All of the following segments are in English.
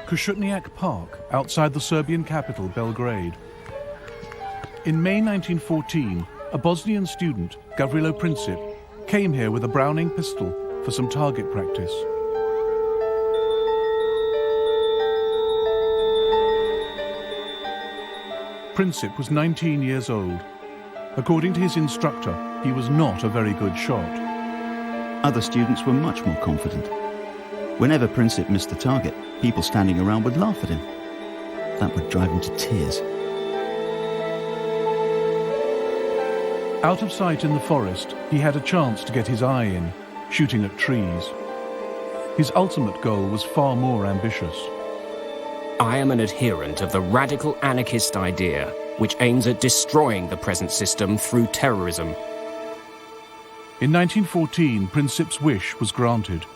Košutnjak Park, outside the Serbian capital, Belgrade. In May 1914, a Bosnian student, Gavrilo Princip, came here with a Browning pistol for some target practice. Princip was 19 years old. According to his instructor, he was not a very good shot. Other students were much more confident. Whenever Princip missed the target, people standing around would laugh at him. That would drive him to tears. Out of sight in the forest, he had a chance to get his eye in, shooting at trees. His ultimate goal was far more ambitious. I am an adherent of the radical anarchist idea, which aims at destroying the present system through terrorism. In 1914, Princip's wish was granted.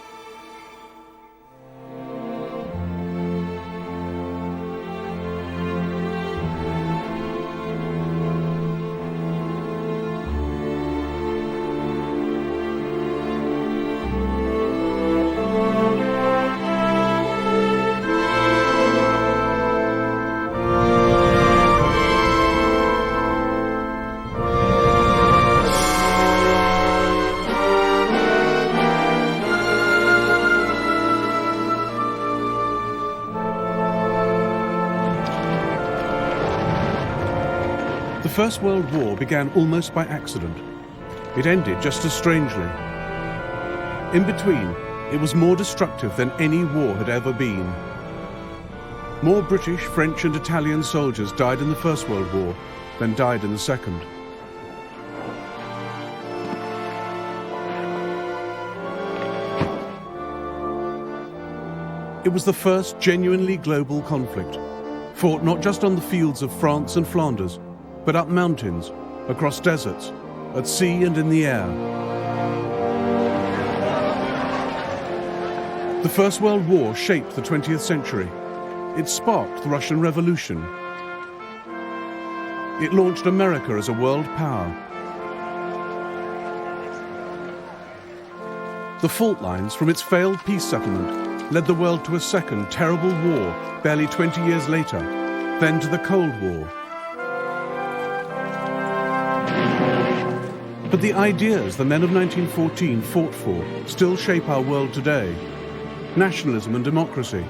The First World War began almost by accident. It ended just as strangely. In between, it was more destructive than any war had ever been. More British, French and Italian soldiers died in the First World War than died in the Second. It was the first genuinely global conflict, fought not just on the fields of France and Flanders, but up mountains, across deserts, at sea and in the air. The First World War shaped the 20th century. It sparked the Russian Revolution. It launched America as a world power. The fault lines from its failed peace settlement led the world to a second terrible war barely 20 years later, then to the Cold War. But the ideas the men of 1914 fought for still shape our world today. Nationalism and democracy,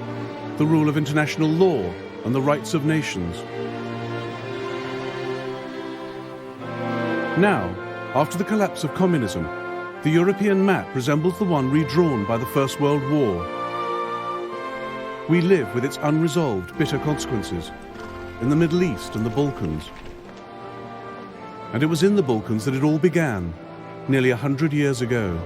the rule of international law and the rights of nations. Now, after the collapse of communism, the European map resembles the one redrawn by the First World War. We live with its unresolved, bitter consequences in the Middle East and the Balkans. And it was in the Balkans that it all began, nearly 100 years ago.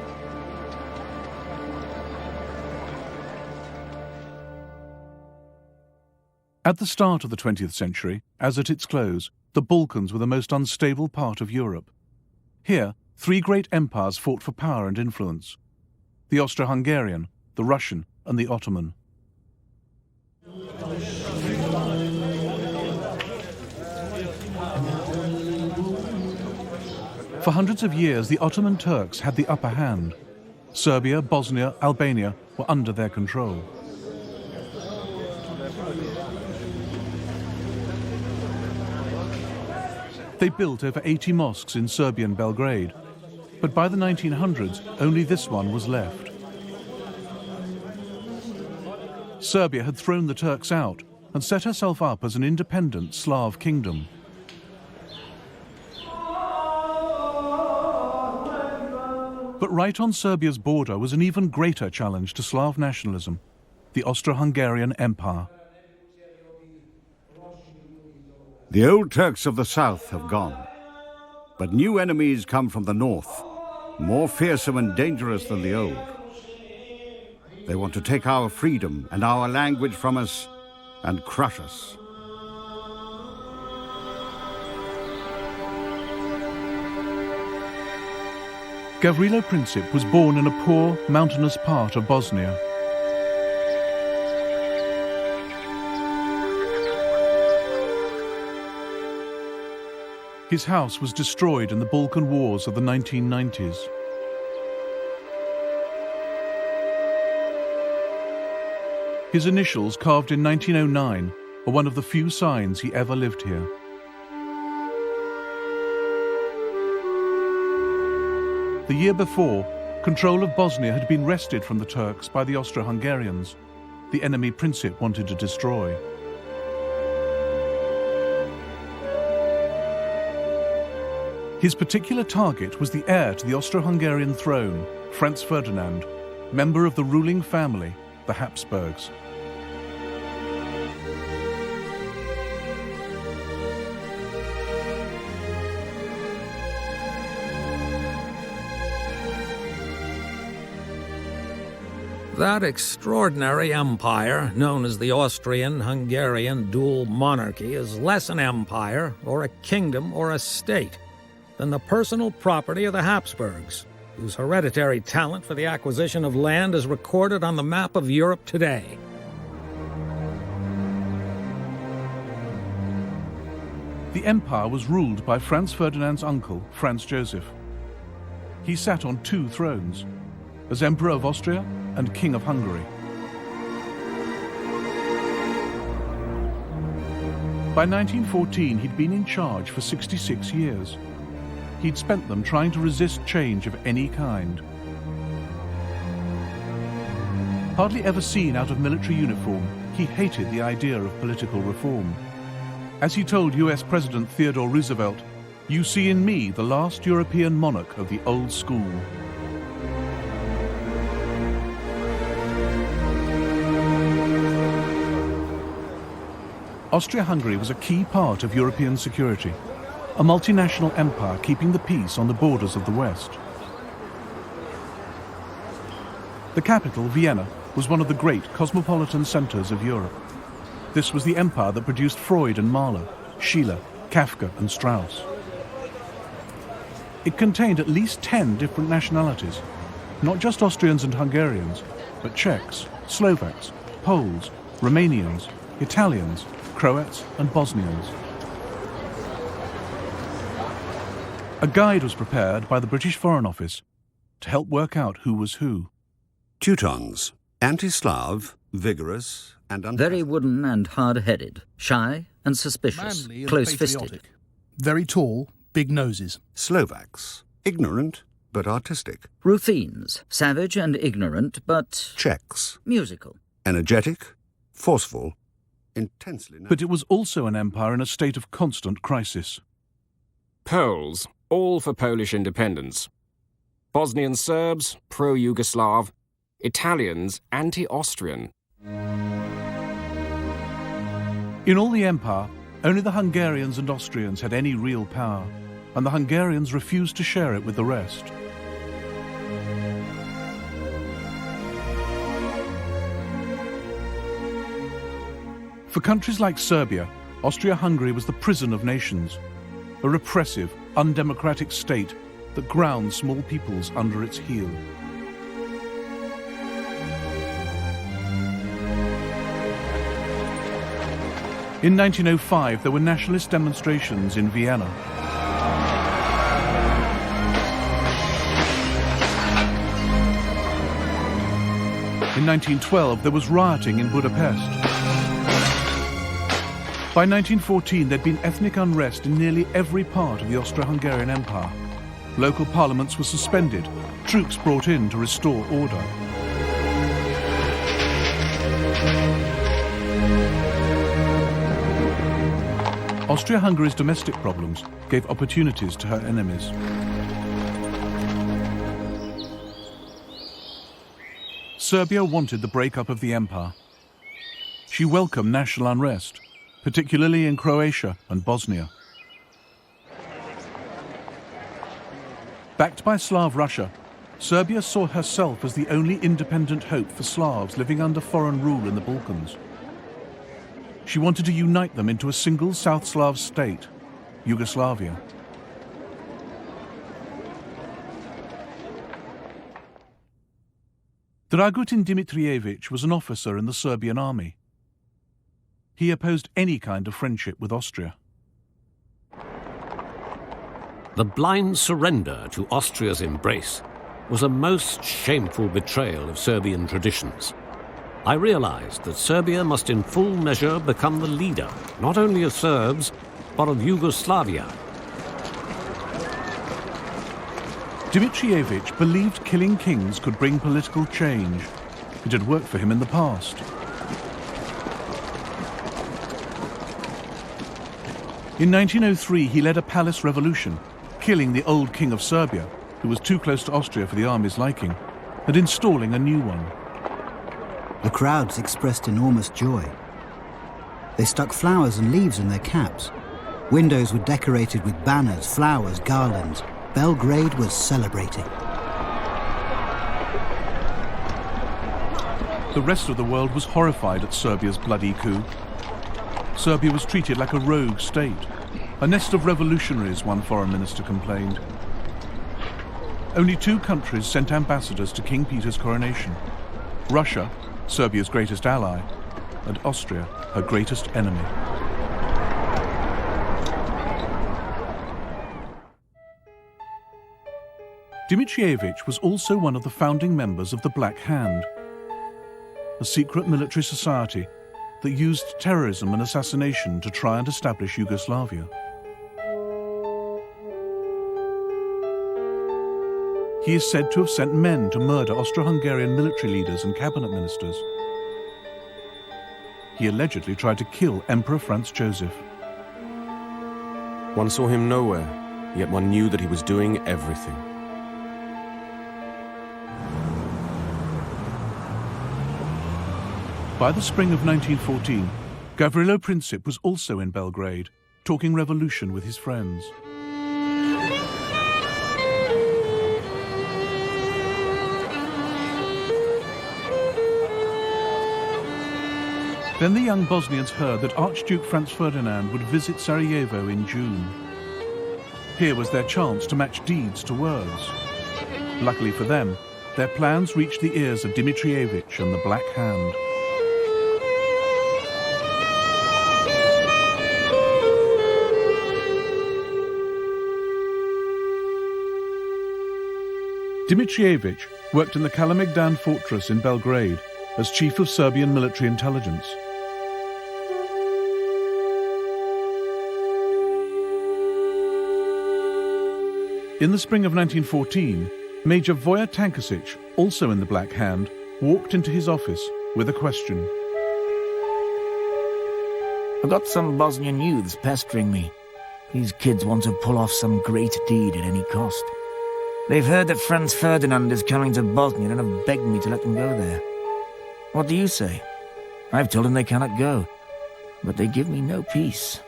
At the start of the 20th century, as at its close, the Balkans were the most unstable part of Europe. Here, three great empires fought for power and influence: the Austro-Hungarian, the Russian, and the Ottoman. For hundreds of years, the Ottoman Turks had the upper hand. Serbia, Bosnia, Albania were under their control. They built over 80 mosques in Serbian Belgrade, but by the 1900s, only this one was left. Serbia had thrown the Turks out and set herself up as an independent Slav kingdom. But right on Serbia's border was an even greater challenge to Slav nationalism: the Austro-Hungarian Empire. The old Turks of the south have gone, but new enemies come from the north, more fearsome and dangerous than the old. They want to take our freedom and our language from us and crush us. Gavrilo Princip was born in a poor, mountainous part of Bosnia. His house was destroyed in the Balkan Wars of the 1990s. His initials, carved in 1909, are one of the few signs he ever lived here. The year before, control of Bosnia had been wrested from the Turks by the Austro-Hungarians, the enemy Princip wanted to destroy. His particular target was the heir to the Austro-Hungarian throne, Franz Ferdinand, member of the ruling family, the Habsburgs. That extraordinary empire, known as the Austrian-Hungarian dual monarchy, is less an empire, or a kingdom, or a state, than the personal property of the Habsburgs, whose hereditary talent for the acquisition of land is recorded on the map of Europe today. The empire was ruled by Franz Ferdinand's uncle, Franz Joseph. He sat on two thrones, as Emperor of Austria and King of Hungary. By 1914, he'd been in charge for 66 years. He'd spent them trying to resist change of any kind. Hardly ever seen out of military uniform, he hated the idea of political reform. As he told US President Theodore Roosevelt, "You see in me the last European monarch of the old school." Austria-Hungary was a key part of European security, a multinational empire keeping the peace on the borders of the West. The capital, Vienna, was one of the great cosmopolitan centers of Europe. This was the empire that produced Freud and Mahler, Schiller, Kafka and Strauss. It contained at least 10 different nationalities, not just Austrians and Hungarians, but Czechs, Slovaks, Poles, Romanians, Italians, Croats and Bosnians. A guide was prepared by the British Foreign Office to help work out who was who. Teutons, anti-Slav, vigorous and Very wooden and hard-headed, shy and suspicious, Manly and close-fisted. patriotic. Very tall, big noses. Slovaks, ignorant but artistic. Ruthenes, savage and ignorant, but Czechs, musical. energetic, forceful, intensely... But it was also an empire in a state of constant crisis. Poles, all for Polish independence. Bosnian Serbs, pro-Yugoslav. Italians, anti-Austrian. In all the empire, only the Hungarians and Austrians had any real power, and the Hungarians refused to share it with the rest. For countries like Serbia, Austria-Hungary was the prison of nations, a repressive, undemocratic state that ground small peoples under its heel. In 1905, there were nationalist demonstrations in Vienna. In 1912, there was rioting in Budapest. By 1914, there'd been ethnic unrest in nearly every part of the Austro-Hungarian Empire. Local parliaments were suspended, troops brought in to restore order. Austria-Hungary's domestic problems gave opportunities to her enemies. Serbia wanted the breakup of the empire. She welcomed national unrest, particularly in Croatia and Bosnia. Backed by Slav Russia, Serbia saw herself as the only independent hope for Slavs living under foreign rule in the Balkans. She wanted to unite them into a single South Slav state, Yugoslavia. Dragutin Dimitrievich was an officer in the Serbian army. He opposed any kind of friendship with Austria. The blind surrender to Austria's embrace was a most shameful betrayal of Serbian traditions. I realized that Serbia must in full measure become the leader, not only of Serbs, but of Yugoslavia. Dimitrievich believed killing kings could bring political change. It had worked for him in the past. In 1903, he led a palace revolution, killing the old king of Serbia, who was too close to Austria for the army's liking, and installing a new one. The crowds expressed enormous joy. They stuck flowers and leaves in their caps. Windows were decorated with banners, flowers, garlands. Belgrade was celebrating. The rest of the world was horrified at Serbia's bloody coup. Serbia was treated like a rogue state, a nest of revolutionaries, one foreign minister complained. Only 2 countries sent ambassadors to King Peter's coronation: Russia, Serbia's greatest ally, and Austria, her greatest enemy. Dimitrievich was also one of the founding members of the Black Hand, a secret military society that used terrorism and assassination to try and establish Yugoslavia. He is said to have sent men to murder Austro-Hungarian military leaders and cabinet ministers. He allegedly tried to kill Emperor Franz Joseph. One saw him nowhere, yet one knew that he was doing everything. By the spring of 1914, Gavrilo Princip was also in Belgrade, talking revolution with his friends. Then the young Bosnians heard that Archduke Franz Ferdinand would visit Sarajevo in June. Here was their chance to match deeds to words. Luckily for them, their plans reached the ears of Dimitrievich and the Black Hand. Dimitrievich worked in the Kalemegdan fortress in Belgrade as chief of Serbian military intelligence. In the spring of 1914, Major Voja Tankasic, also in the Black Hand, walked into his office with a question. I've got some Bosnian youths pestering me. These kids want to pull off some great deed at any cost. They've heard that Franz Ferdinand is coming to Bosnia and have begged me to let them go there. What do you say? I've told them they cannot go, but they give me no peace.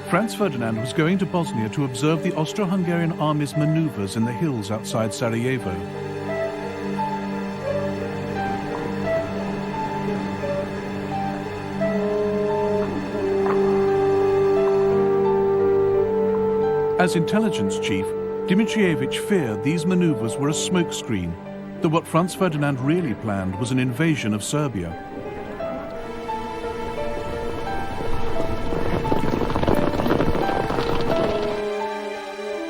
Franz Ferdinand was going to Bosnia to observe the Austro-Hungarian army's maneuvers in the hills outside Sarajevo. As intelligence chief, Dimitrievich feared these maneuvers were a smokescreen, that what Franz Ferdinand really planned was an invasion of Serbia.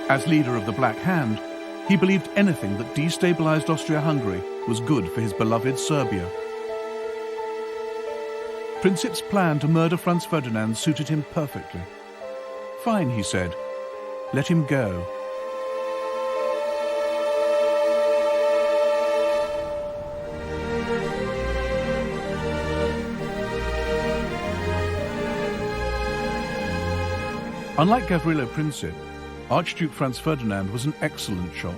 As leader of the Black Hand, he believed anything that destabilized Austria-Hungary was good for his beloved Serbia. Princip's plan to murder Franz Ferdinand suited him perfectly. Fine, he said. Let him go. Unlike Gavrilo Princip, Archduke Franz Ferdinand was an excellent shot.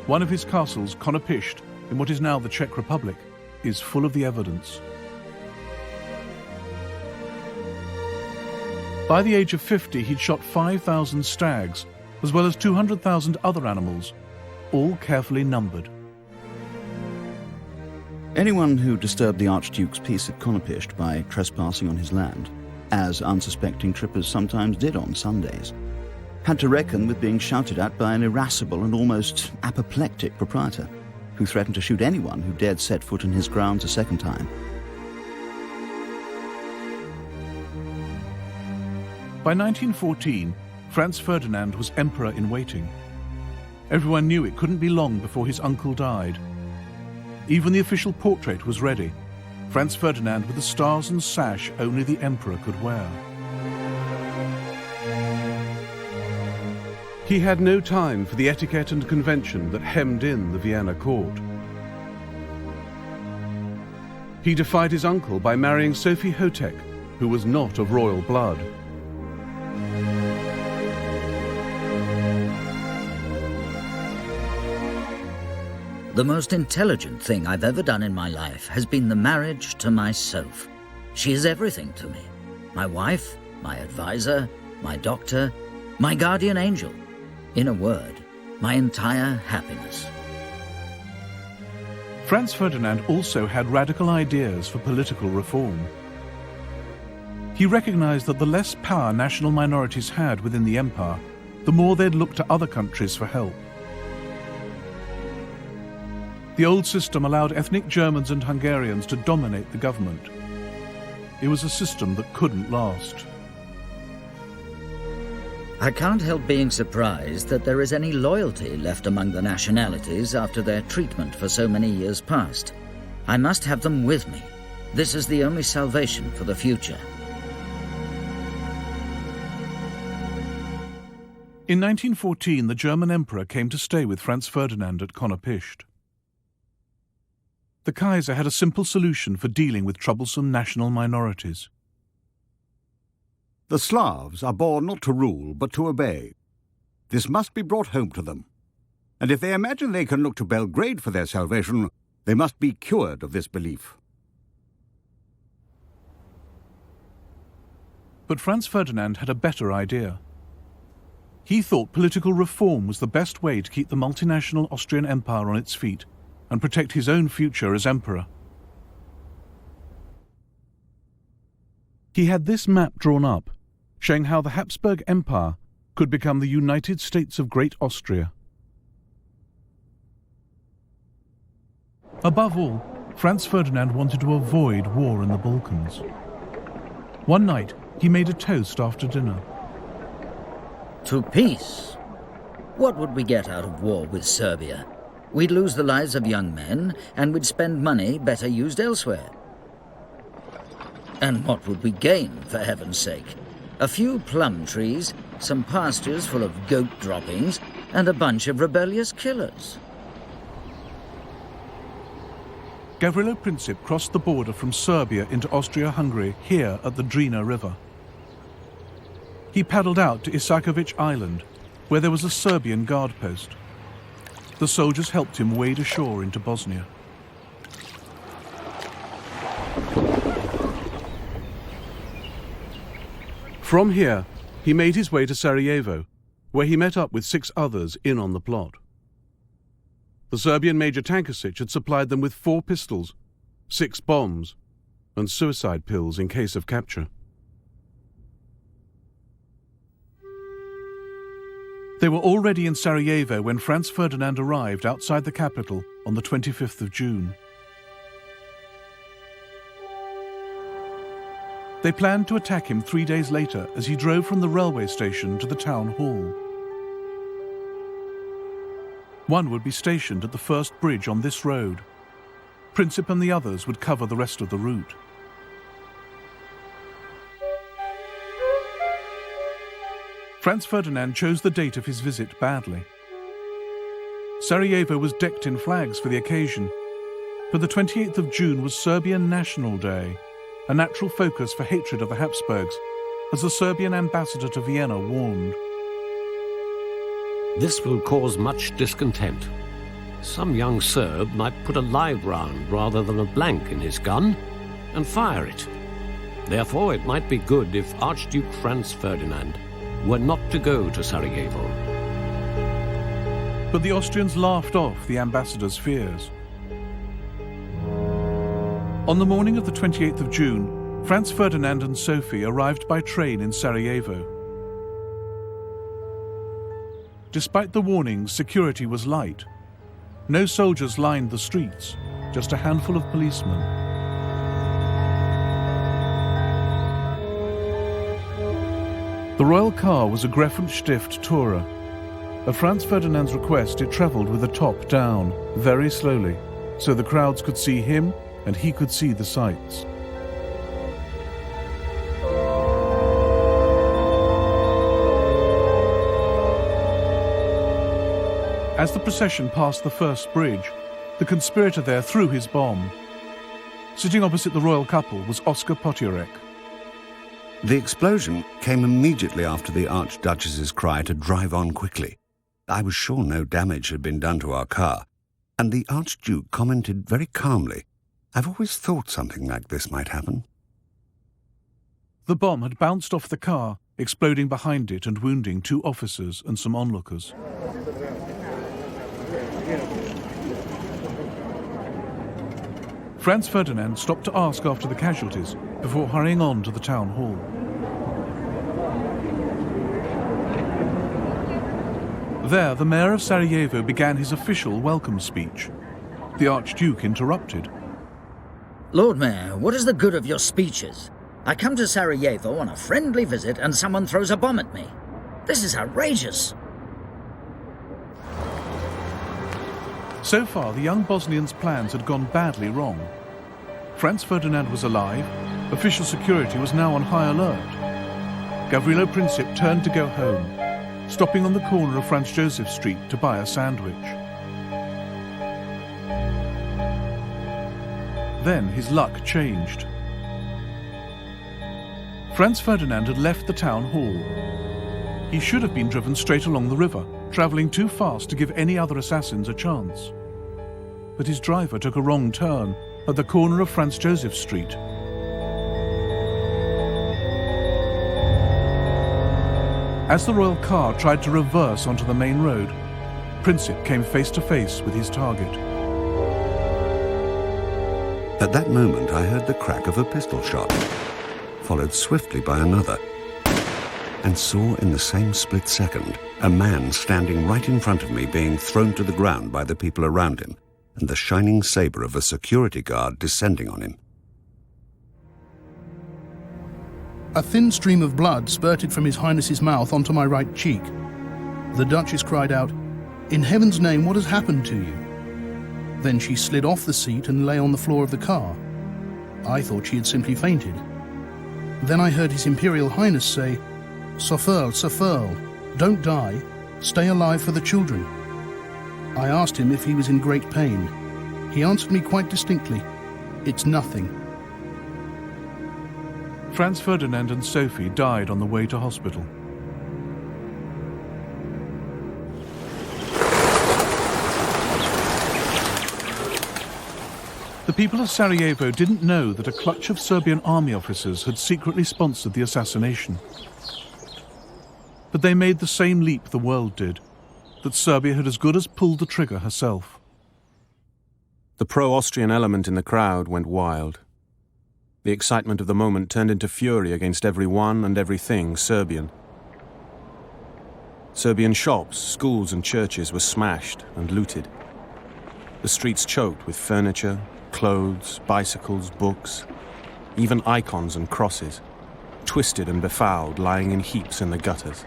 One of his castles, Konopisht, in what is now the Czech Republic, is full of the evidence. By the age of 50, he'd shot 5,000 stags, as well as 200,000 other animals, all carefully numbered. Anyone who disturbed the Archduke's peace at Konopisht by trespassing on his land, as unsuspecting trippers sometimes did on Sundays, had to reckon with being shouted at by an irascible and almost apoplectic proprietor, who threatened to shoot anyone who dared set foot in his grounds a second time. By 1914, Franz Ferdinand was emperor in waiting. Everyone knew it couldn't be long before his uncle died. Even the official portrait was ready, Franz Ferdinand with the stars and sash only the emperor could wear. He had no time for the etiquette and convention that hemmed in the Vienna court. He defied his uncle by marrying Sophie Hotek, who was not of royal blood. The most intelligent thing I've ever done in my life has been the marriage to my Soph. She is everything to me. My wife, my advisor, my doctor, my guardian angel. In a word, my entire happiness. Franz Ferdinand also had radical ideas for political reform. He recognized that the less power national minorities had within the empire, the more they'd look to other countries for help. The old system allowed ethnic Germans and Hungarians to dominate the government. It was a system that couldn't last. I can't help being surprised that there is any loyalty left among the nationalities after their treatment for so many years past. I must have them with me. This is the only salvation for the future. In 1914, the German emperor came to stay with Franz Ferdinand at Konopisht. The Kaiser had a simple solution for dealing with troublesome national minorities. The Slavs are born not to rule, but to obey. This must be brought home to them. And if they imagine they can look to Belgrade for their salvation, they must be cured of this belief. But Franz Ferdinand had a better idea. He thought political reform was the best way to keep the multinational Austrian Empire on its feet and protect his own future as emperor. He had this map drawn up, showing how the Habsburg Empire could become the United States of Great Austria. Above all, Franz Ferdinand wanted to avoid war in the Balkans. One night, he made a toast after dinner. To peace. What would we get out of war with Serbia? We'd lose the lives of young men, and we'd spend money better used elsewhere. And what would we gain, for heaven's sake? A few plum trees, some pastures full of goat droppings, and a bunch of rebellious killers. Gavrilo Princip crossed the border from Serbia into Austria-Hungary here at the Drina River. He paddled out to Isakovic Island, where there was a Serbian guard post. The soldiers helped him wade ashore into Bosnia. From here, he made his way to Sarajevo, where he met up with 6 others in on the plot. The Serbian Major Tankasic had supplied them with 4 pistols, 6 bombs, and suicide pills in case of capture. They were already in Sarajevo when Franz Ferdinand arrived outside the capital on the 25th of June. They planned to attack him 3 days later as he drove from the railway station to the town hall. One would be stationed at the first bridge on this road. Princip and the others would cover the rest of the route. Franz Ferdinand chose the date of his visit badly. Sarajevo was decked in flags for the occasion, but the 28th of June was Serbian National Day, a natural focus for hatred of the Habsburgs, as the Serbian ambassador to Vienna warned. This will cause much discontent. Some young Serb might put a live round rather than a blank in his gun and fire it. Therefore, it might be good if Archduke Franz Ferdinand were not to go to Sarajevo. But the Austrians laughed off the ambassador's fears. On the morning of the 28th of June, Franz Ferdinand and Sophie arrived by train in Sarajevo. Despite the warnings, security was light. No soldiers lined the streets, just a handful of policemen. The royal car was a Greffenstift Tourer. At Franz Ferdinand's request, it travelled with the top down, very slowly, so the crowds could see him and he could see the sights. As the procession passed the first bridge, the conspirator there threw his bomb. Sitting opposite the royal couple was Oskar Potiorek. The explosion came immediately after the Archduchess's cry to drive on quickly. I was sure no damage had been done to our car, and the Archduke commented very calmly, "I've always thought something like this might happen." The bomb had bounced off the car, exploding behind it and wounding 2 officers and some onlookers. Franz Ferdinand stopped to ask after the casualties before hurrying on to the town hall. There, the mayor of Sarajevo began his official welcome speech. The Archduke interrupted. Lord Mayor, what is the good of your speeches? I come to Sarajevo on a friendly visit and someone throws a bomb at me. This is outrageous. So far, the young Bosnian's plans had gone badly wrong. Franz Ferdinand was alive, official security was now on high alert. Gavrilo Princip turned to go home, stopping on the corner of Franz Joseph Street to buy a sandwich. Then his luck changed. Franz Ferdinand had left the town hall. He should have been driven straight along the river, travelling too fast to give any other assassins a chance. But his driver took a wrong turn at the corner of Franz Joseph Street. As the royal car tried to reverse onto the main road, Princip came face to face with his target. At that moment, I heard the crack of a pistol shot, followed swiftly by another, and saw in the same split second a man standing right in front of me being thrown to the ground by the people around him, and the shining sabre of a security guard descending on him. A thin stream of blood spurted from His Highness's mouth onto my right cheek. The Duchess cried out, "In heaven's name, what has happened to you?" Then she slid off the seat and lay on the floor of the car. I thought she had simply fainted. Then I heard His Imperial Highness say, "Sofurl, Sofurl, don't die. Stay alive for the children." I asked him if he was in great pain. He answered me quite distinctly, "It's nothing." Franz Ferdinand and Sophie died on the way to hospital. The people of Sarajevo didn't know that a clutch of Serbian army officers had secretly sponsored the assassination. But they made the same leap the world did, that Serbia had as good as pulled the trigger herself. The pro-Austrian element in the crowd went wild. The excitement of the moment turned into fury against everyone and everything Serbian. Serbian shops, schools and churches were smashed and looted. The streets choked with furniture, clothes, bicycles, books, even icons and crosses, twisted and befouled, lying in heaps in the gutters.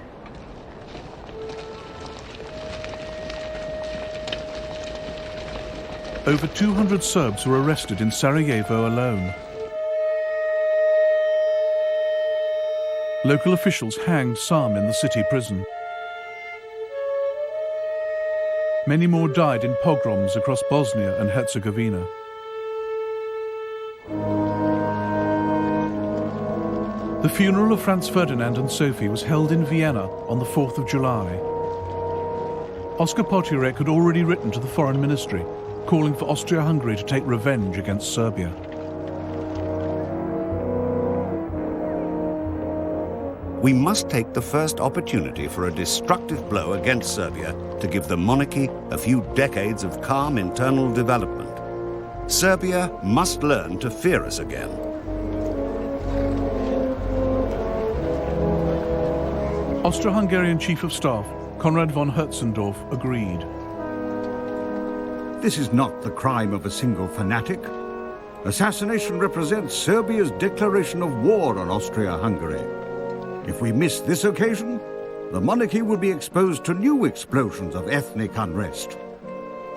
Over 200 Serbs were arrested in Sarajevo alone. Local officials hanged some in the city prison. Many more died in pogroms across Bosnia and Herzegovina. The funeral of Franz Ferdinand and Sophie was held in Vienna on the 4th of July. Oskar Potiorek had already written to the Foreign Ministry, calling for Austria-Hungary to take revenge against Serbia. We must take the first opportunity for a destructive blow against Serbia to give the monarchy a few decades of calm internal development. Serbia must learn to fear us again. Austro-Hungarian Chief of Staff Konrad von Hertzendorf agreed. This is not the crime of a single fanatic. Assassination represents Serbia's declaration of war on Austria-Hungary. If we miss this occasion, the monarchy would be exposed to new explosions of ethnic unrest.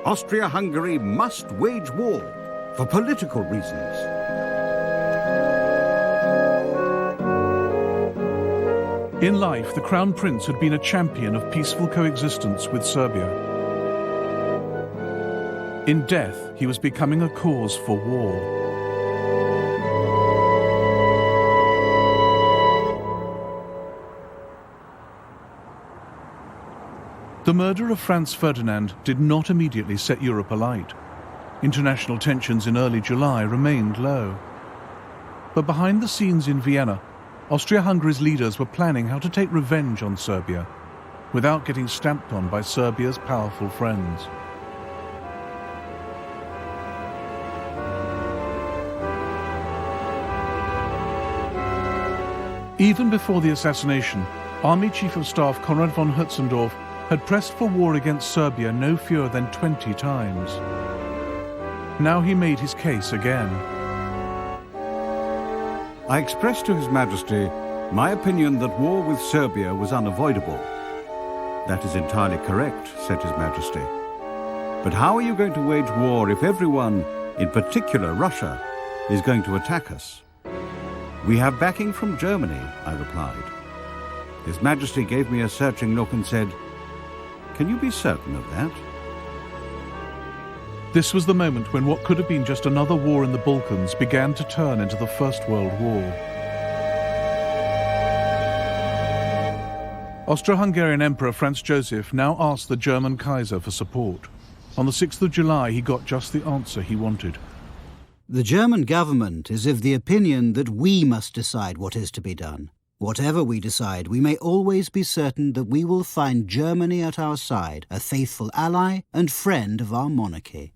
Austria-Hungary must wage war for political reasons. In life, the Crown Prince had been a champion of peaceful coexistence with Serbia. In death, he was becoming a cause for war. The murder of Franz Ferdinand did not immediately set Europe alight. International tensions in early July remained low. But behind the scenes in Vienna, Austria-Hungary's leaders were planning how to take revenge on Serbia without getting stamped on by Serbia's powerful friends. Even before the assassination, Army Chief of Staff Konrad von Hötzendorf had pressed for war against Serbia no fewer than 20 times. Now he made his case again. I expressed to His Majesty my opinion that war with Serbia was unavoidable. That is entirely correct, said His Majesty. But how are you going to wage war if everyone, in particular Russia, is going to attack us? We have backing from Germany, I replied. His Majesty gave me a searching look and said, "Can you be certain of that?" This was the moment when what could have been just another war in the Balkans began to turn into the First World War. Austro-Hungarian Emperor Franz Joseph now asked the German Kaiser for support. On the 6th of July, he got just the answer he wanted. The German government is of the opinion that we must decide what is to be done. Whatever we decide, we may always be certain that we will find Germany at our side, a faithful ally and friend of our monarchy.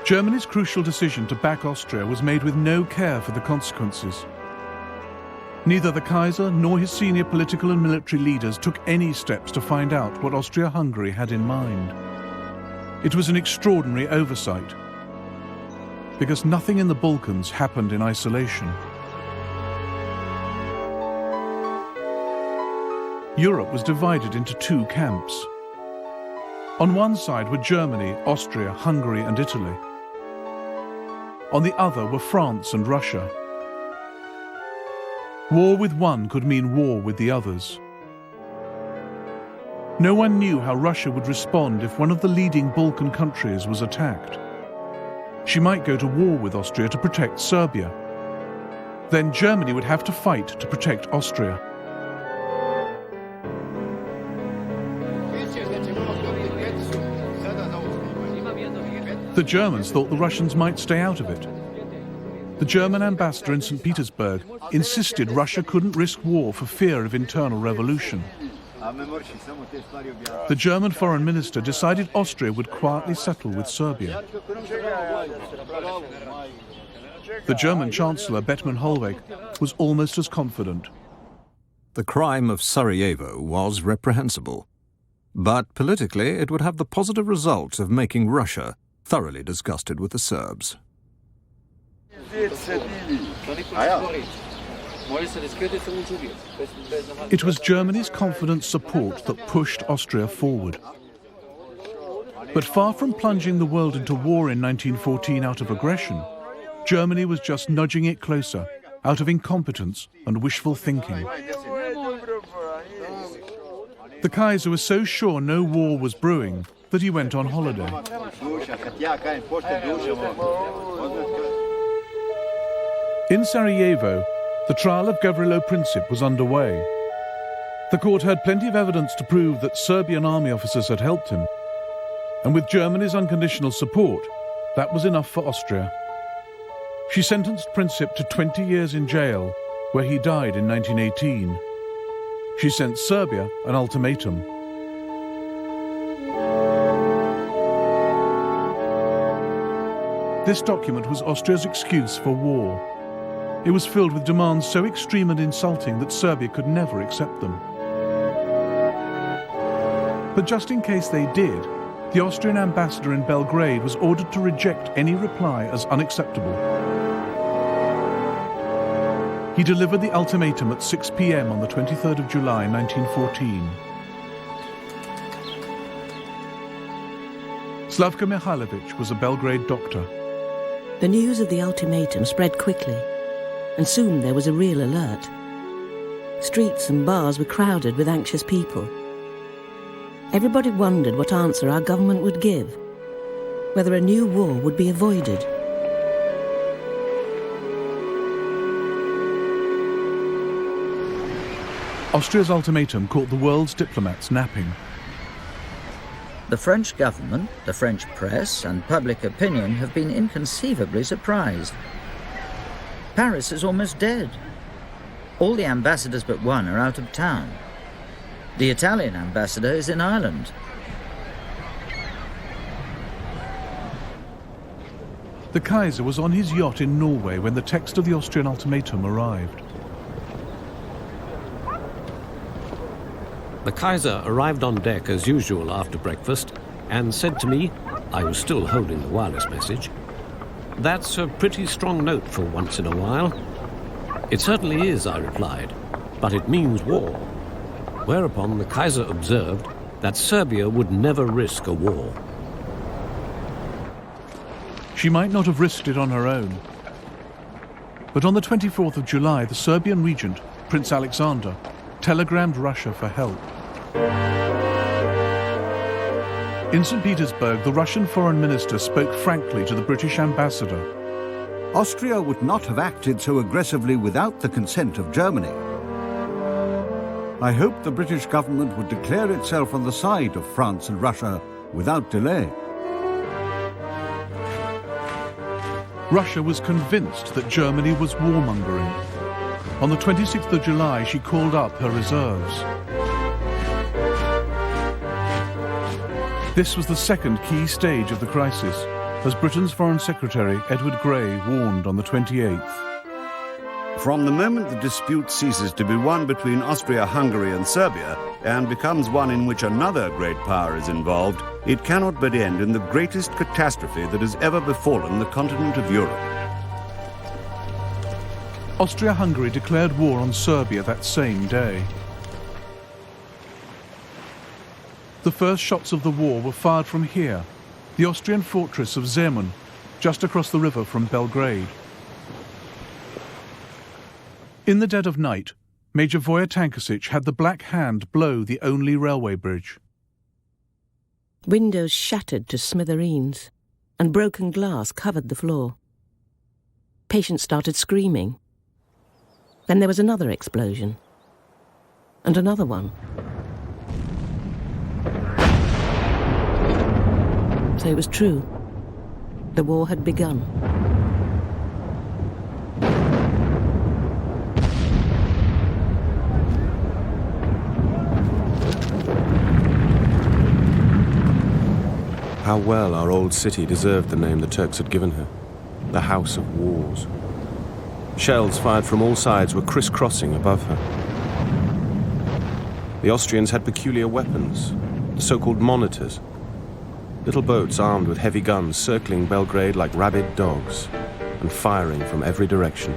Germany's crucial decision to back Austria was made with no care for the consequences. Neither the Kaiser nor his senior political and military leaders took any steps to find out what Austria-Hungary had in mind. It was an extraordinary oversight, because nothing in the Balkans happened in isolation. Europe was divided into two camps. On one side were Germany, Austria, Hungary and Italy. On the other were France and Russia. War with one could mean war with the others. No one knew how Russia would respond if one of the leading Balkan countries was attacked. She might go to war with Austria to protect Serbia. Then Germany would have to fight to protect Austria. The Germans thought the Russians might stay out of it. The German ambassador in St. Petersburg insisted Russia couldn't risk war for fear of internal revolution. The German foreign minister decided Austria would quietly settle with Serbia. The German chancellor, Bethmann Hollweg, was almost as confident. The crime of Sarajevo was reprehensible, but politically it would have the positive result of making Russia thoroughly disgusted with the Serbs. It was Germany's confident support that pushed Austria forward. But far from plunging the world into war in 1914 out of aggression, Germany was just nudging it closer out of incompetence and wishful thinking. The Kaiser was so sure no war was brewing that he went on holiday. In Sarajevo, the trial of Gavrilo Princip was underway. The court had plenty of evidence to prove that Serbian army officers had helped him. And with Germany's unconditional support, that was enough for Austria. She sentenced Princip to 20 years in jail, where he died in 1918. She sent Serbia an ultimatum. This document was Austria's excuse for war. It was filled with demands so extreme and insulting that Serbia could never accept them. But just in case they did, the Austrian ambassador in Belgrade was ordered to reject any reply as unacceptable. He delivered the ultimatum at 6 p.m. on the 23rd of July, 1914. Slavka Mihailovich was a Belgrade doctor. The news of the ultimatum spread quickly, and soon there was a real alert. Streets and bars were crowded with anxious people. Everybody wondered what answer our government would give, whether a new war would be avoided. Austria's ultimatum caught the world's diplomats napping. The French government, the French press, and public opinion have been inconceivably surprised. Paris is almost dead. All the ambassadors but one are out of town. The Italian ambassador is in Ireland. The Kaiser was on his yacht in Norway when the text of the Austrian ultimatum arrived. The Kaiser arrived on deck as usual after breakfast and said to me, I was still holding the wireless message, "That's a pretty strong note for once in a while." "It certainly is," I replied, "but it means war." Whereupon the Kaiser observed that Serbia would never risk a war. She might not have risked it on her own. But on the 24th of July, the Serbian regent, Prince Alexander, telegrammed Russia for help. In St. Petersburg, the Russian foreign minister spoke frankly to the British ambassador. Austria would not have acted so aggressively without the consent of Germany. I hope the British government would declare itself on the side of France and Russia without delay. Russia was convinced that Germany was warmongering. On the 26th of July, she called up her reserves. This was the second key stage of the crisis, as Britain's Foreign Secretary Edward Grey warned on the 28th. From the moment the dispute ceases to be one between Austria-Hungary and Serbia and becomes one in which another great power is involved, it cannot but end in the greatest catastrophe that has ever befallen the continent of Europe. Austria-Hungary declared war on Serbia that same day. The first shots of the war were fired from here, the Austrian fortress of Zemun, just across the river from Belgrade. In the dead of night, Major Voja Tankasic had the Black Hand blow the only railway bridge. Windows shattered to smithereens, and broken glass covered the floor. Patients started screaming. Then there was another explosion, and another one. So it was true. The war had begun. How well our old city deserved the name the Turks had given her, the House of Wars. Shells fired from all sides were crisscrossing above her. The Austrians had peculiar weapons, the so-called monitors, little boats armed with heavy guns circling Belgrade like rabid dogs and firing from every direction.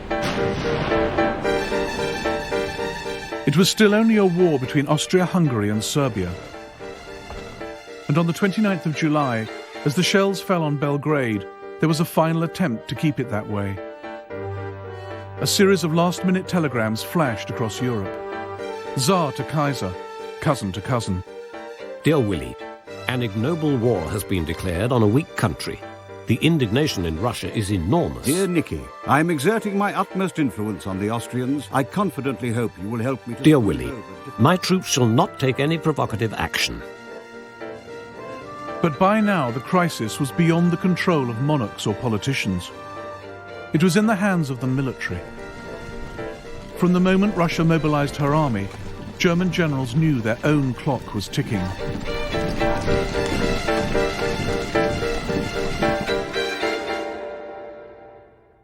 It was still only a war between Austria-Hungary and Serbia. And on the 29th of July, as the shells fell on Belgrade, there was a final attempt to keep it that way. A series of last-minute telegrams flashed across Europe. Tsar to Kaiser, cousin to cousin. Dear Willie, an ignoble war has been declared on a weak country. The indignation in Russia is enormous. Dear Nicky, I am exerting my utmost influence on the Austrians. I confidently hope you will help me to... Dear Willie, my troops shall not take any provocative action. But by now the crisis was beyond the control of monarchs or politicians. It was in the hands of the military. From the moment Russia mobilized her army, German generals knew their own clock was ticking.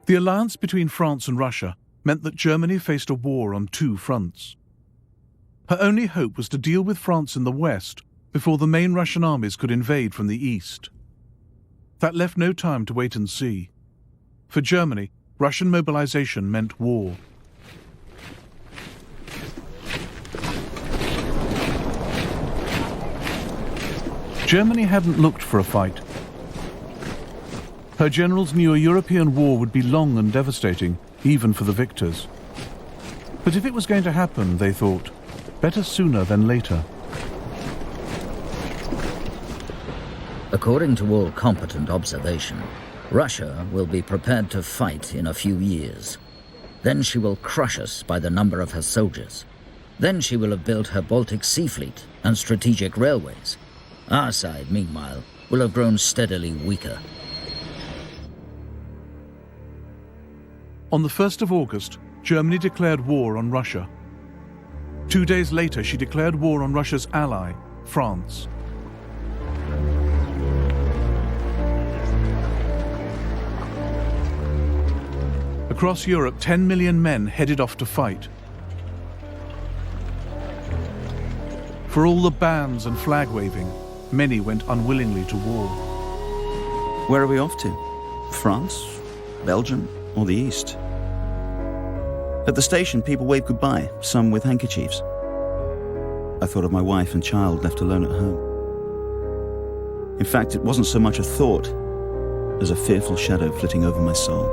The alliance between France and Russia meant that Germany faced a war on two fronts. Her only hope was to deal with France in the west before the main Russian armies could invade from the east. That left no time to wait and see. For Germany, Russian mobilization meant war. Germany hadn't looked for a fight. Her generals knew a European war would be long and devastating, even for the victors. But if it was going to happen, they thought, better sooner than later. According to all competent observation, Russia will be prepared to fight in a few years. Then she will crush us by the number of her soldiers. Then she will have built her Baltic Sea Fleet and strategic railways. Our side, meanwhile, will have grown steadily weaker. On the 1st of August, Germany declared war on Russia. 2 days later, she declared war on Russia's ally, France. Across Europe, 10 million men headed off to fight. For all the bans and flag waving, many went unwillingly to war. Where are we off to? France? Belgium? Or the East? At the station, people waved goodbye, some with handkerchiefs. I thought of my wife and child left alone at home. In fact, it wasn't so much a thought as a fearful shadow flitting over my soul.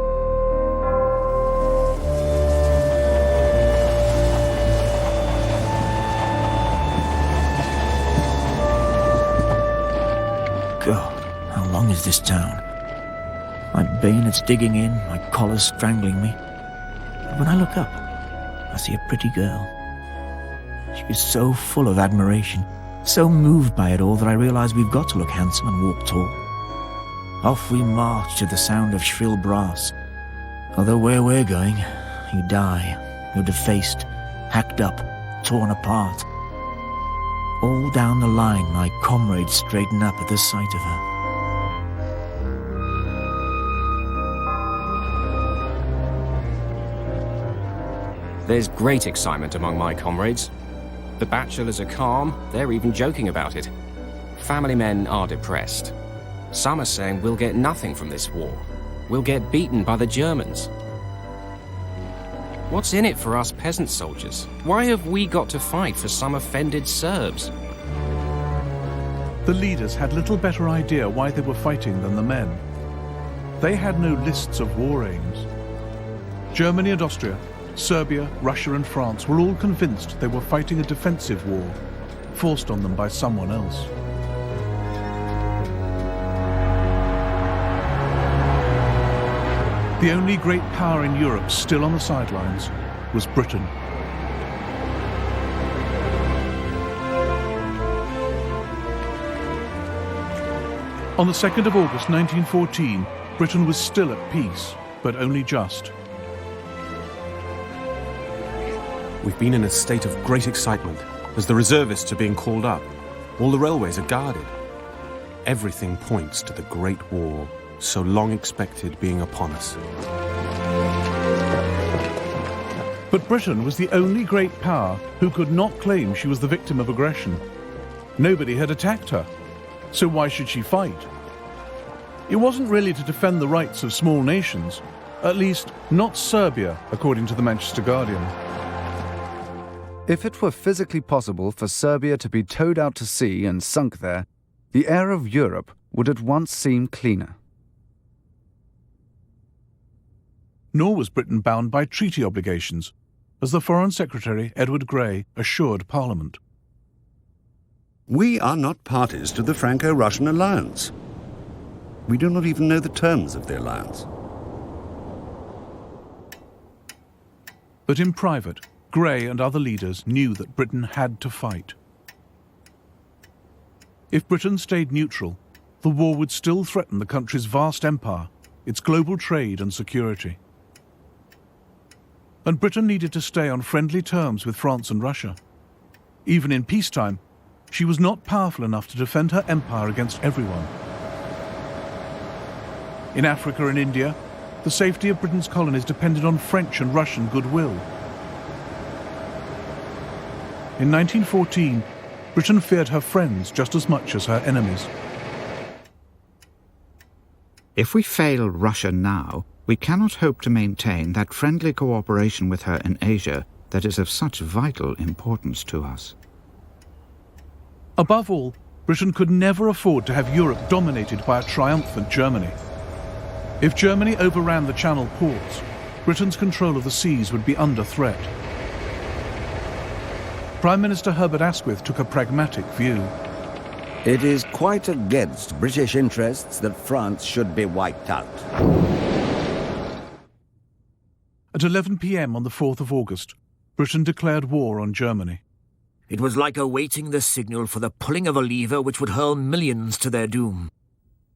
God, how long is this town? My bayonet's digging in, my collar's strangling me. But when I look up, I see a pretty girl. She is so full of admiration, so moved by it all that I realize we've got to look handsome and walk tall. Off we march to the sound of shrill brass. Although where we're going, you die. You're defaced, hacked up, torn apart. All down the line, my comrades straighten up at the sight of her. There's great excitement among my comrades. The bachelors are calm, they're even joking about it. Family men are depressed. Some are saying we'll get nothing from this war. We'll get beaten by the Germans. What's in it for us peasant soldiers? Why have we got to fight for some offended Serbs? The leaders had little better idea why they were fighting than the men. They had no lists of war aims. Germany and Austria, Serbia, Russia and France were all convinced they were fighting a defensive war, forced on them by someone else. The only great power in Europe still on the sidelines was Britain. On the 2nd of August 1914, Britain was still at peace, but only just. We've been in a state of great excitement as the reservists are being called up. All the railways are guarded. Everything points to the Great War, so long expected, being upon us. But Britain was the only great power who could not claim she was the victim of aggression. Nobody had attacked her, so why should she fight? It wasn't really to defend the rights of small nations, at least not Serbia, according to the Manchester Guardian. If it were physically possible for Serbia to be towed out to sea and sunk there, the air of Europe would at once seem cleaner. Nor was Britain bound by treaty obligations, as the Foreign Secretary Edward Grey assured Parliament. We are not parties to the Franco-Russian alliance. We do not even know the terms of the alliance. But in private, Grey and other leaders knew that Britain had to fight. If Britain stayed neutral, the war would still threaten the country's vast empire, its global trade and security. And Britain needed to stay on friendly terms with France and Russia. Even in peacetime, she was not powerful enough to defend her empire against everyone. In Africa and India, the safety of Britain's colonies depended on French and Russian goodwill. In 1914, Britain feared her friends just as much as her enemies. If we fail Russia now, we cannot hope to maintain that friendly cooperation with her in Asia that is of such vital importance to us. Above all, Britain could never afford to have Europe dominated by a triumphant Germany. If Germany overran the Channel ports, Britain's control of the seas would be under threat. Prime Minister Herbert Asquith took a pragmatic view. It is quite against British interests that France should be wiped out. At 11 p.m. on the 4th of August, Britain declared war on Germany. It was like awaiting the signal for the pulling of a lever which would hurl millions to their doom.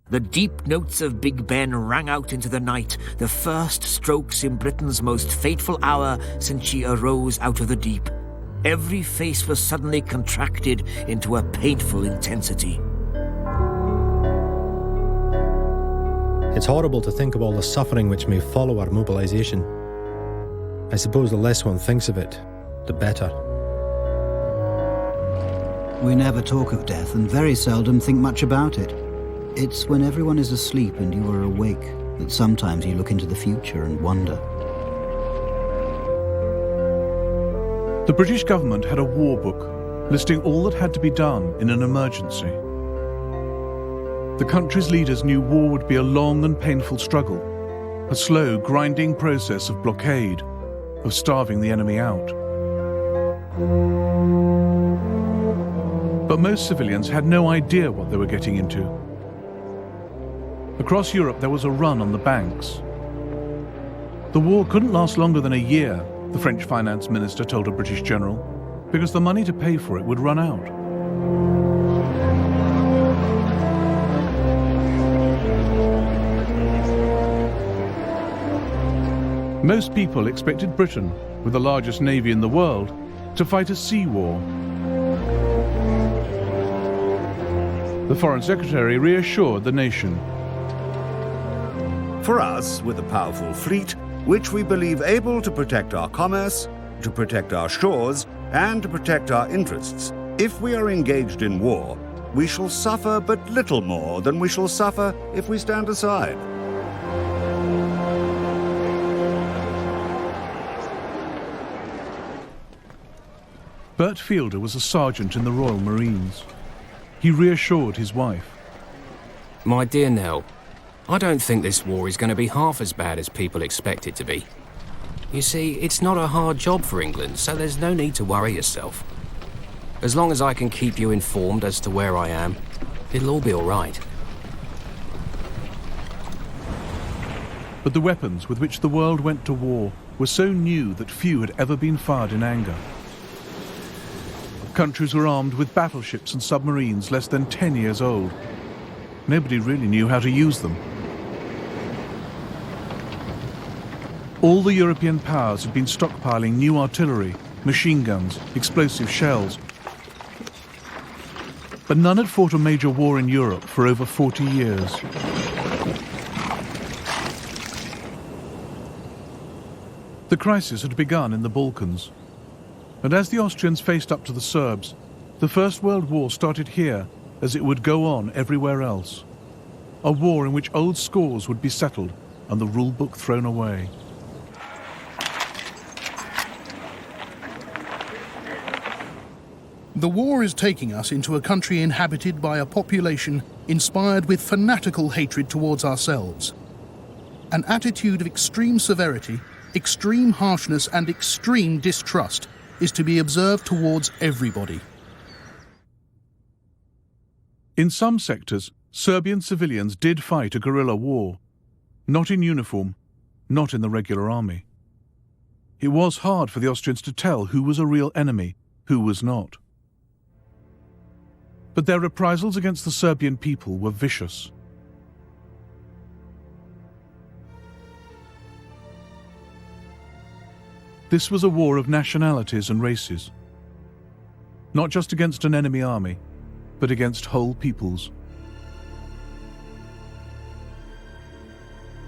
The deep notes of Big Ben rang out into the night, the first strokes in Britain's most fateful hour since she arose out of the deep. Every face was suddenly contracted into a painful intensity. It's horrible to think of all the suffering which may follow our mobilisation. I suppose the less one thinks of it, the better. We never talk of death and very seldom think much about it. It's when everyone is asleep and you are awake that sometimes you look into the future and wonder. The British government had a war book listing all that had to be done in an emergency. The country's leaders knew war would be a long and painful struggle, a slow, grinding process of blockade, of starving the enemy out. But most civilians had no idea what they were getting into. Across Europe, there was a run on the banks. The war couldn't last longer than a year, the French finance minister told a British general, because the money to pay for it would run out. Most people expected Britain, with the largest navy in the world, to fight a sea war. The Foreign Secretary reassured the nation. For us, with a powerful fleet, which we believe able to protect our commerce, to protect our shores, and to protect our interests, if we are engaged in war, we shall suffer but little more than we shall suffer if we stand aside. Bert Fielder was a sergeant in the Royal Marines. He reassured his wife. My dear Nell, I don't think this war is going to be half as bad as people expect it to be. You see, it's not a hard job for England, so there's no need to worry yourself. As long as I can keep you informed as to where I am, it'll all be all right. But the weapons with which the world went to war were so new that few had ever been fired in anger. Countries were armed with battleships and submarines less than 10 years old. Nobody really knew how to use them. All the European powers had been stockpiling new artillery, machine guns, explosive shells. But none had fought a major war in Europe for over 40 years. The crisis had begun in the Balkans. And as the Austrians faced up to the Serbs, the First World War started here as it would go on everywhere else. A war in which old scores would be settled and the rule book thrown away. The war is taking us into a country inhabited by a population inspired with fanatical hatred towards ourselves. An attitude of extreme severity, extreme harshness and extreme distrust is to be observed towards everybody. In some sectors, Serbian civilians did fight a guerrilla war, not in uniform, not in the regular army. It was hard for the Austrians to tell who was a real enemy, who was not. But their reprisals against the Serbian people were vicious. This was a war of nationalities and races, not just against an enemy army, but against whole peoples.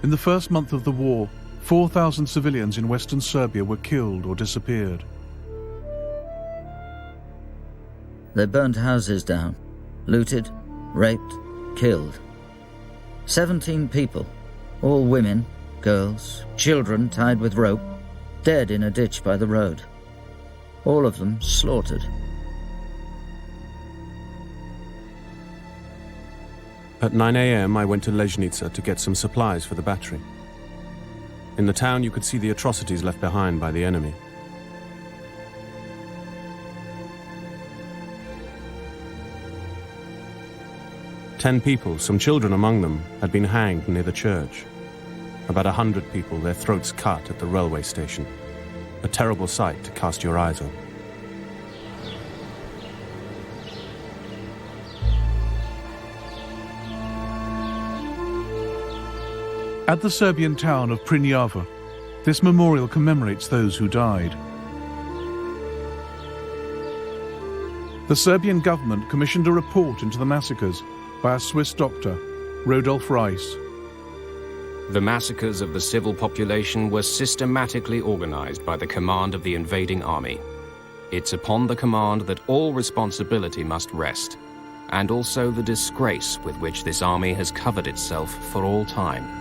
In the first month of the war, 4,000 civilians in western Serbia were killed or disappeared. They burnt houses down, looted, raped, killed. 17 people, all women, girls, children tied with rope, dead in a ditch by the road. All of them slaughtered. At 9 a.m., I went to Leznica to get some supplies for the battery. In the town, you could see the atrocities left behind by the enemy. Ten people, some children among them, had been hanged near the church. About 100 people, their throats cut at the railway station. A terrible sight to cast your eyes on. At the Serbian town of Prinjava, this memorial commemorates those who died. The Serbian government commissioned a report into the massacres by a Swiss doctor, Rodolf Reiss. The massacres of the civil population were systematically organized by the command of the invading army. It's upon the command that all responsibility must rest, and also the disgrace with which this army has covered itself for all time.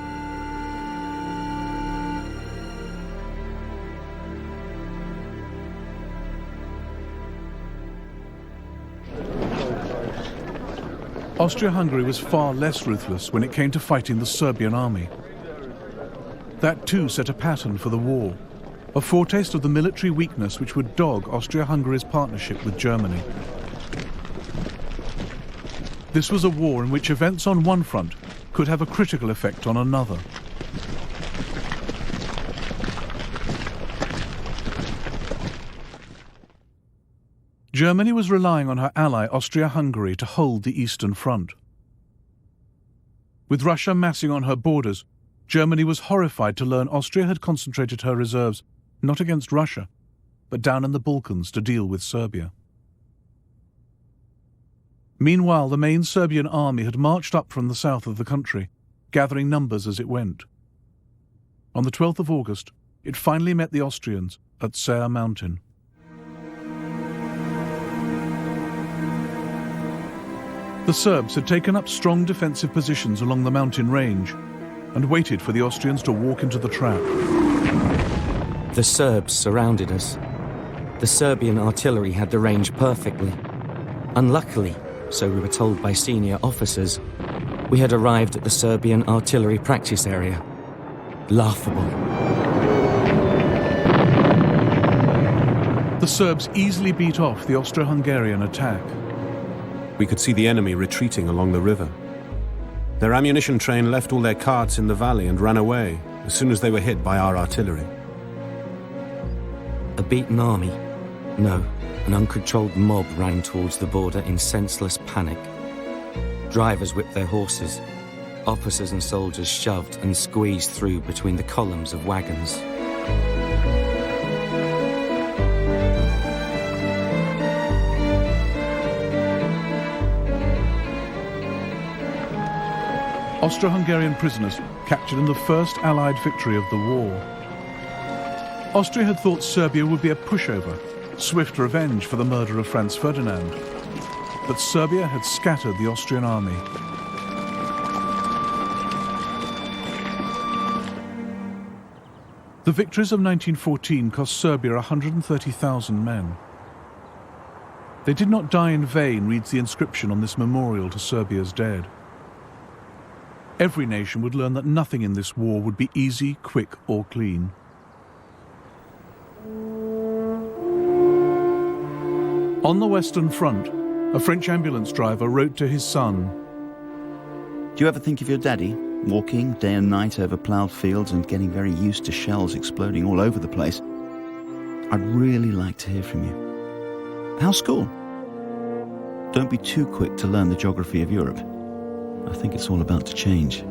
Austria-Hungary was far less ruthless when it came to fighting the Serbian army. That too set a pattern for the war, a foretaste of the military weakness which would dog Austria-Hungary's partnership with Germany. This was a war in which events on one front could have a critical effect on another. Germany was relying on her ally Austria-Hungary to hold the Eastern Front. With Russia massing on her borders, Germany was horrified to learn Austria had concentrated her reserves not against Russia, but down in the Balkans to deal with Serbia. Meanwhile, the main Serbian army had marched up from the south of the country, gathering numbers as it went. On the 12th of August, it finally met the Austrians at Sayre Mountain. The Serbs had taken up strong defensive positions along the mountain range and waited for the Austrians to walk into the trap. The Serbs surrounded us. The Serbian artillery had the range perfectly. Unluckily, so we were told by senior officers, we had arrived at the Serbian artillery practice area. Laughable. The Serbs easily beat off the Austro-Hungarian attack. We could see the enemy retreating along the river. Their ammunition train left all their carts in the valley and ran away as soon as they were hit by our artillery. A beaten army? No, an uncontrolled mob ran towards the border in senseless panic. Drivers whipped their horses. Officers and soldiers shoved and squeezed through between the columns of wagons. Austro-Hungarian prisoners captured in the first Allied victory of the war. Austria had thought Serbia would be a pushover, swift revenge for the murder of Franz Ferdinand. But Serbia had scattered the Austrian army. The victories of 1914 cost Serbia 130,000 men. They did not die in vain, reads the inscription on this memorial to Serbia's dead. Every nation would learn that nothing in this war would be easy, quick, or clean. On the Western Front, a French ambulance driver wrote to his son, "Do you ever think of your daddy, walking day and night over ploughed fields and getting very used to shells exploding all over the place? I'd really like to hear from you. How's school? Don't be too quick to learn the geography of Europe. I think it's all about to change."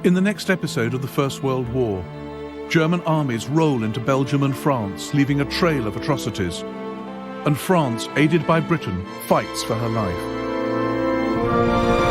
In the next episode of the First World War, German armies roll into Belgium and France, leaving a trail of atrocities. And France, aided by Britain, fights for her life.